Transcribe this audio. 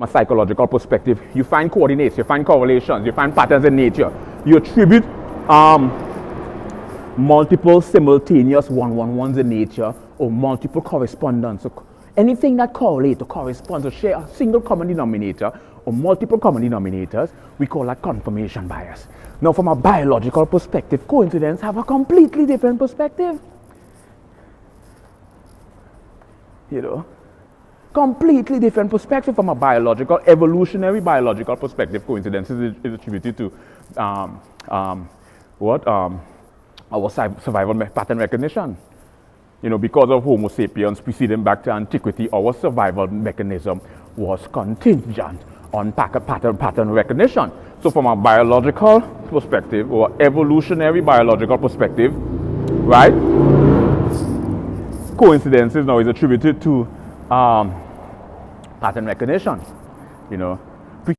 a psychological perspective, you find coordinates, you find correlations, you find patterns in nature. You attribute multiple simultaneous 1-1-1s in nature, or multiple correspondence. So anything that correlates or corresponds or share a single common denominator or multiple common denominators, we call that confirmation bias. Now, from a biological perspective, coincidence have a completely different perspective. You know, completely different perspective from a biological, evolutionary biological perspective. Coincidence is attributed to our survival pattern recognition. You know, because of Homo sapiens preceding back to antiquity, our survival mechanism was contingent on pattern recognition. So from a biological perspective, or evolutionary biological perspective, right, coincidences now is attributed to pattern recognition. You know,